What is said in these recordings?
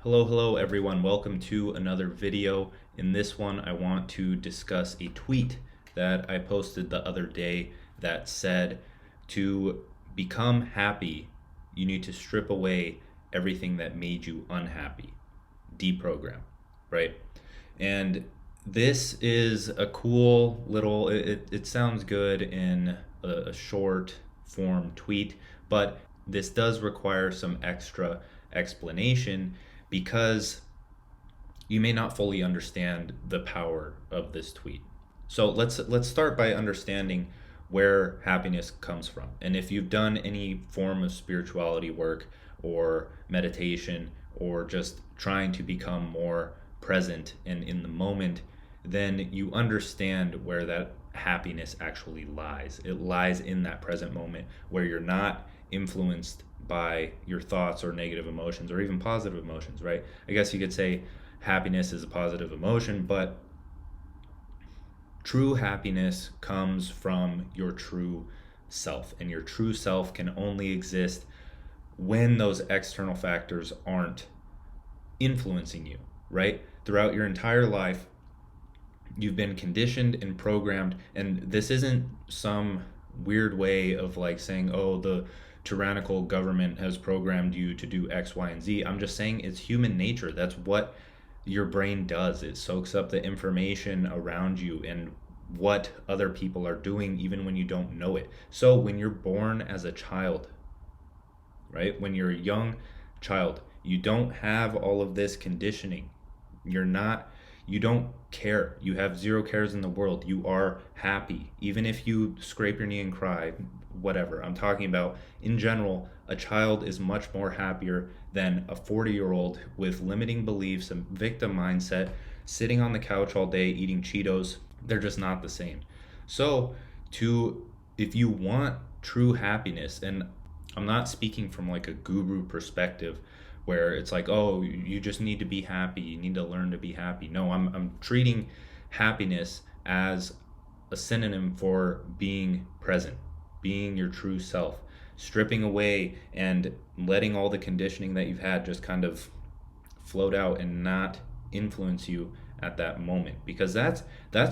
Hello everyone. Welcome to another video. In this one, I want to discuss a tweet that I posted the other day that said to become happy, you need to strip away everything that made you unhappy. Deprogram, right? And this is a cool little, it sounds good in a short form tweet, but this does require some extra explanation because you may not fully understand the power of this tweet. So let's start by understanding where happiness comes from. And if you've done any form of spirituality work or meditation or just trying to become more present and in the moment, then you understand where that happiness actually lies. It lies in that present moment where you're not influenced by your thoughts or negative emotions or even positive emotions, right? I guess you could say happiness is a positive emotion, but true happiness comes from your true self, and your true self can only exist when those external factors aren't influencing you, right? Throughout your entire life, you've been conditioned and programmed, and this isn't some weird way of like saying, oh, the tyrannical government has programmed you to do X, Y, and Z. I'm just saying it's human nature. That's what your brain does. It soaks up the information around you and what other people are doing, even when you don't know it. So when you're born as a child, right? When you're a young child, you don't have all of this conditioning. You don't care. You have zero cares in the world. You are happy. Even if you scrape your knee and cry, whatever. I'm talking about in general, a child is much more happier than a 40-year-old with limiting beliefs, a victim mindset, sitting on the couch all day eating Cheetos. They're just not the same. So, if you want true happiness, and I'm not speaking from like a guru perspective where it's like, oh, you just need to be happy, you need to learn to be happy. No, I'm treating happiness as a synonym for being present, being your true self, stripping away and letting all the conditioning that you've had just kind of float out and not influence you at that moment, because that's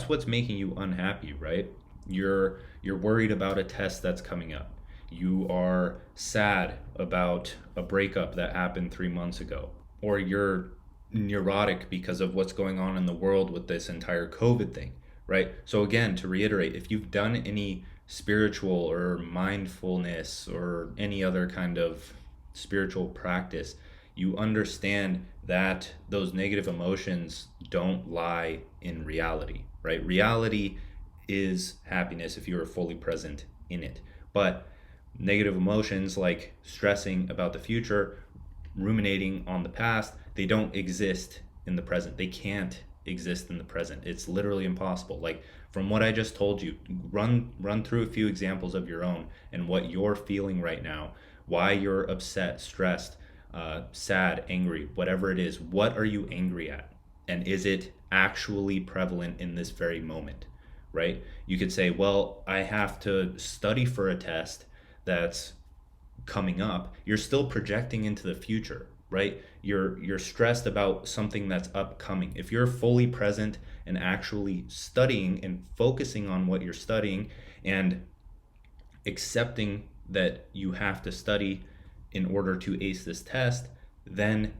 what's making you unhappy, right? You're worried about a test that's coming up. You are sad about a breakup that happened 3 months ago, or you're neurotic because of what's going on in the world with this entire COVID thing, right? So, again, to reiterate, if you've done any spiritual or mindfulness or any other kind of spiritual practice, you understand that those negative emotions don't lie in reality, right? Reality is happiness if you are fully present in it. But negative emotions like stressing about the future, ruminating on the past, they don't exist in the present. They can't exist in the present. It's literally impossible. Like from what I just told you, run through a few examples of your own and what you're feeling right now, why you're upset, stressed, sad, angry, whatever it is. What are you angry at? And is it actually prevalent in this very moment, right? You could say, well, I have to study for a test that's coming up. You're still projecting into the future, right? You're stressed about something that's upcoming. If you're fully present and actually studying and focusing on what you're studying and accepting that you have to study in order to ace this test, then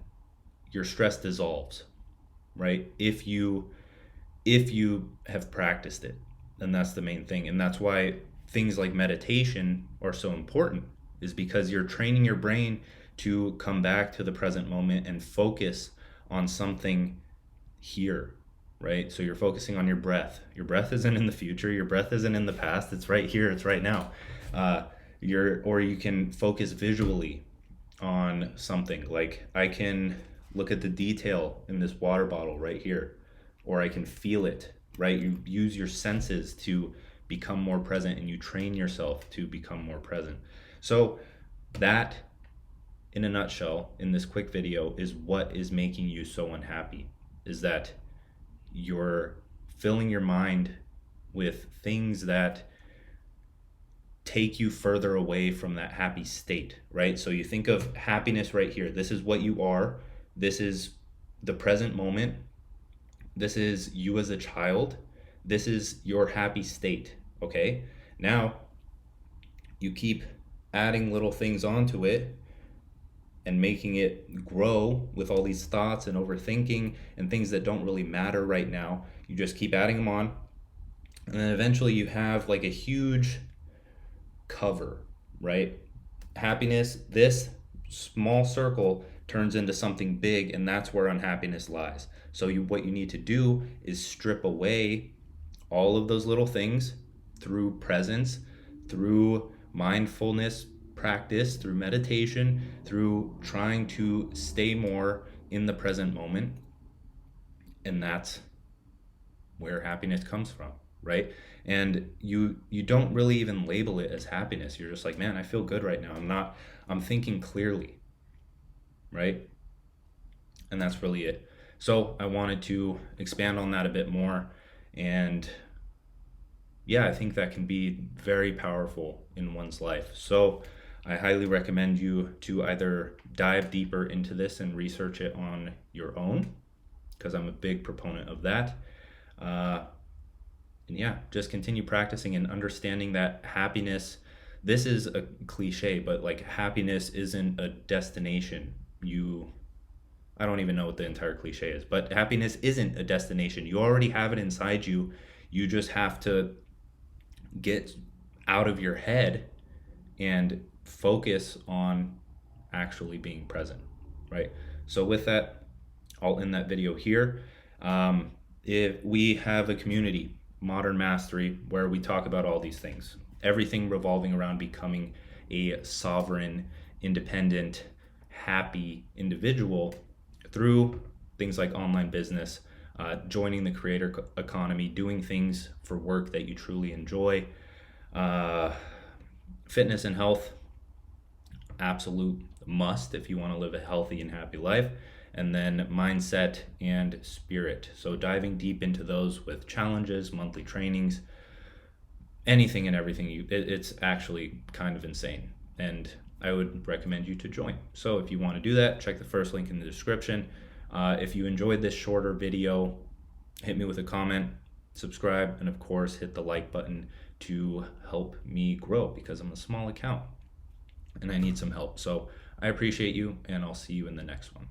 your stress dissolves, right? If you have practiced it. And that's the main thing. And that's why things like meditation are so important, is because you're training your brain to come back to the present moment and focus on something here, right? So you're focusing on your breath. Your breath isn't in the future. Your breath isn't in the past. It's right here. It's right now. Or you can focus visually on something. Like I can look at the detail in this water bottle right here, or I can feel it, right? You use your senses to become more present, and you train yourself to become more present. So that, in a nutshell, in this quick video, is what is making you so unhappy, is that you're filling your mind with things that take you further away from that happy state, right? So you think of happiness right here. This is what you are. This is the present moment. This is you as a child. This is your happy state. Okay. Now you keep adding little things onto it and making it grow with all these thoughts and overthinking and things that don't really matter right now. You just keep adding them on. And then eventually you have like a huge cover, right? Happiness, this small circle turns into something big, and that's where unhappiness lies. So what you need to do is strip away all of those little things through presence, through mindfulness practice, through meditation, through trying to stay more in the present moment. And that's where happiness comes from, right? And you don't really even label it as happiness. You're just like, man, I feel good right now. I'm thinking clearly, right? And that's really it. So I wanted to expand on that a bit more. And yeah, I think that can be very powerful in one's life. So I highly recommend you to either dive deeper into this and research it on your own, because I'm a big proponent of that. And yeah, just continue practicing and understanding that happiness, this is a cliche, but like happiness isn't a destination. I don't even know what the entire cliche is, but happiness isn't a destination. You already have it inside you. You just have to get out of your head and focus on actually being present, right? So with that, I'll end that video here. If we have a community, Modern Mastery, where we talk about all these things, everything revolving around becoming a sovereign, independent, happy individual through things like online business, joining the creator economy, doing things for work that you truly enjoy, fitness and health, absolute must if you want to live a healthy and happy life. And then mindset and spirit. So diving deep into those with challenges, monthly trainings, anything and everything. It's actually kind of insane. And I would recommend you to join. So if you want to do that, check the first link in the description. If you enjoyed this shorter video, hit me with a comment, subscribe, and of course hit the like button to help me grow, because I'm a small account and I need some help. So I appreciate you, and I'll see you in the next one.